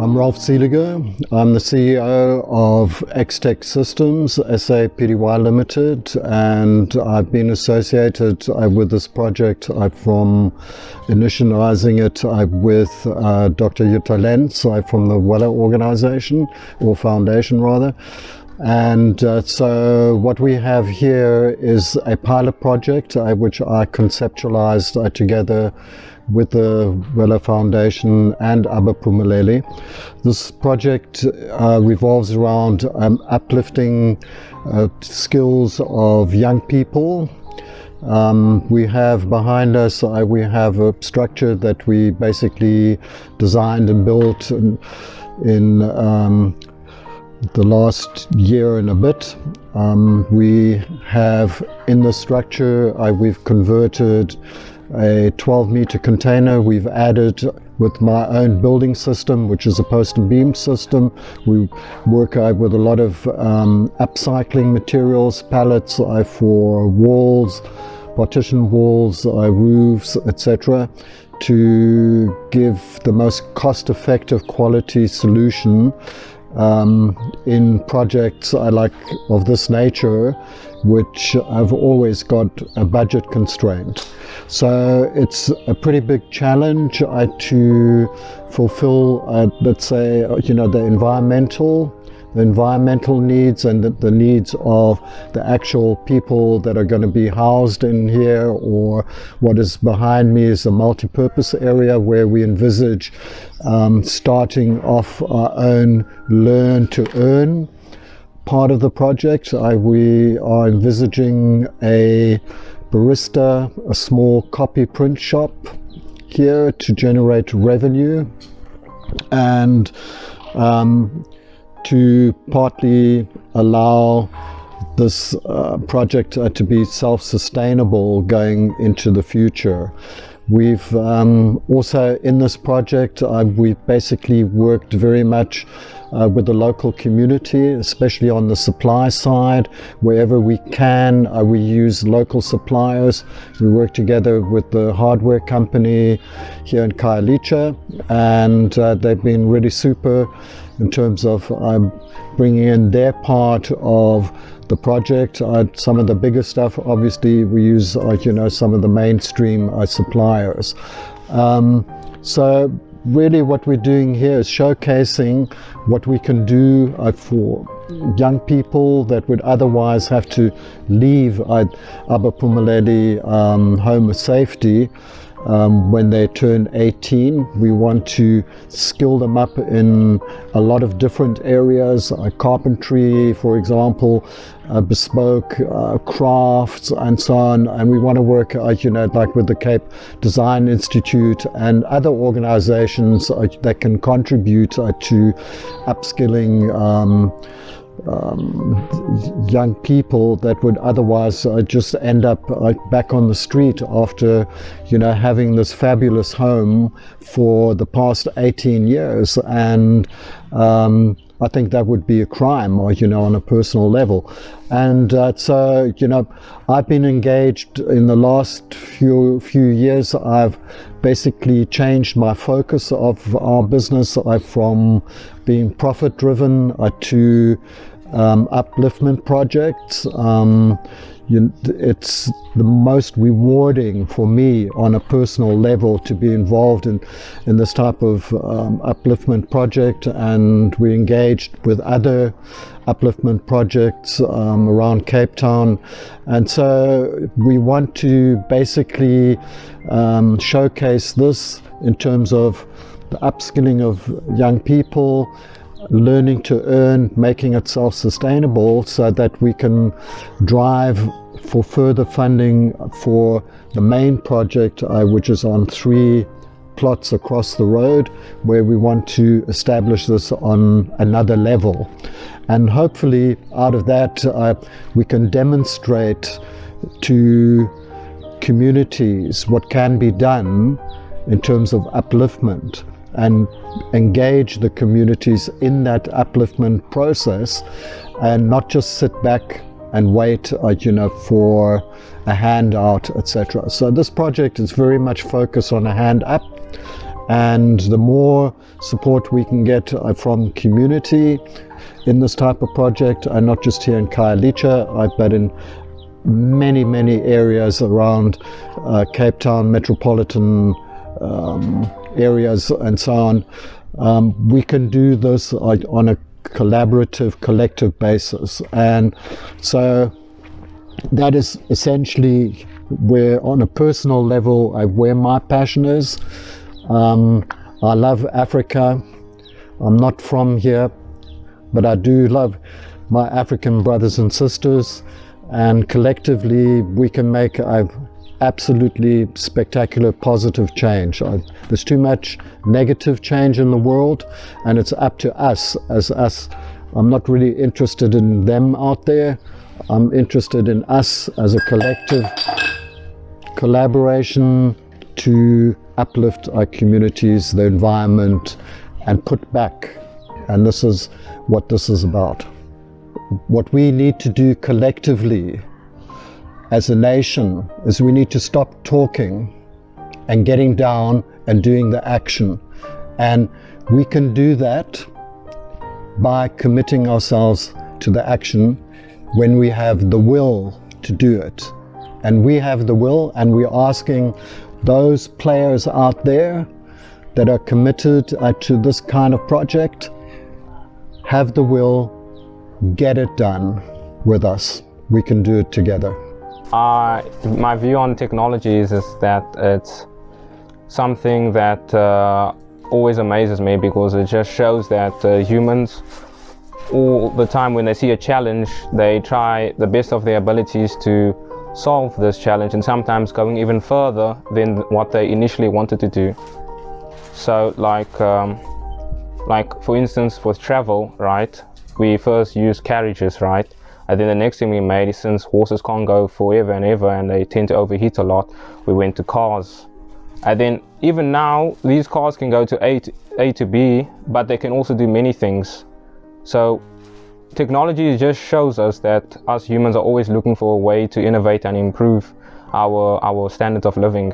I'm Rolf. I'm the CEO of X-Tech Systems SA Pty Limited, and I've been associated with this project from initializing it with Dr. Jutta Olga from the Weller organization, or foundation rather. And so what we have here is a pilot project which I conceptualized together with the Weller Foundation and Abba Phumeleli. This project revolves around uplifting skills of young people. We have behind us, we have a structure that we basically designed and built in the last year and a bit. We have in the structure, we've converted a 12-meter container. We've added with my own building system, which is a post and beam system. We work with a lot of upcycling materials, pallets for walls, partition walls, roofs, etc., to give the most cost-effective quality solution in projects of this nature, which have always got a budget constraint. So it's a pretty big challenge to fulfill, let's say, the environmental needs and the needs of the actual people that are going to be housed in here. Or what is behind me is a multi-purpose area where we envisage starting off our own learn to earn part of the project. We are envisaging a barista, a small copy print shop here to generate revenue, and to partly allow this project to be self-sustainable going into the future. We've also in this project, we've basically worked very much with the local community, especially on the supply side. Wherever we can, we use local suppliers. We work together with the hardware company here in Khayalitsha, and they've been really super in terms of bringing in their part of the project. Some of the bigger stuff, obviously, we use some of the mainstream suppliers. So really what we're doing here is showcasing what we can do for young people that would otherwise have to leave Abba Phumeleli home of safety when they turn 18. We want to skill them up in a lot of different areas, carpentry, for example, bespoke crafts and so on. And we want to work like with the Cape Design Institute and other organizations that can contribute to upskilling young people that would otherwise just end up back on the street after having this fabulous home for the past 18 years. And I think that would be a crime, on a personal level. And so I've been engaged in the last few years. I've basically changed my focus of our business from being profit driven to upliftment projects. It's the most rewarding for me on a personal level to be involved in this type of upliftment project, and we engaged with other upliftment projects around Cape Town. And so we want to basically showcase this in terms of the upskilling of young people, learning to earn, making it self-sustainable, so that we can drive for further funding for the main project, which is on 3 plots across the road, where we want to establish this on another level. And hopefully out of that we can demonstrate to communities what can be done in terms of upliftment, and engage the communities in that upliftment process, and not just sit back and wait for a handout, etc. So this project is very much focused on a hand up, And the more support we can get from community in this type of project, and not just here in Khayalitsha, but in many areas around Cape Town metropolitan areas and so on, we can do this on a collaborative, collective basis. And so that is essentially where, on a personal level, where my passion is. I love Africa. I'm not from here, but I do love my African brothers and sisters, and collectively we can make absolutely spectacular positive change. There's too much negative change in the world, and it's up to us as us. I'm not really interested in them out there. I'm interested in us as a collective collaboration to uplift our communities, the environment, and put back. And this is what this is about. What we need to do collectively as a nation is we need to stop talking and getting down and doing the action. And we can do that by committing ourselves to the action when we have the will to do it. And we have the will, and we're asking those players out there that are committed to this kind of project, have the will, get it done with us. We can do it together. My view on technology is that it's something that always amazes me, because it just shows that humans, all the time when they see a challenge, they try the best of their abilities to solve this challenge, and sometimes going even further than what they initially wanted to do. So like for instance, with travel, right, we first used carriages, right, and then the next thing we made is, since horses can't go forever and ever and they tend to overheat a lot, we went to cars. And then even now these cars can go to A to B, but they can also do many things. So technology just shows us that us humans are always looking for a way to innovate and improve our standards of living.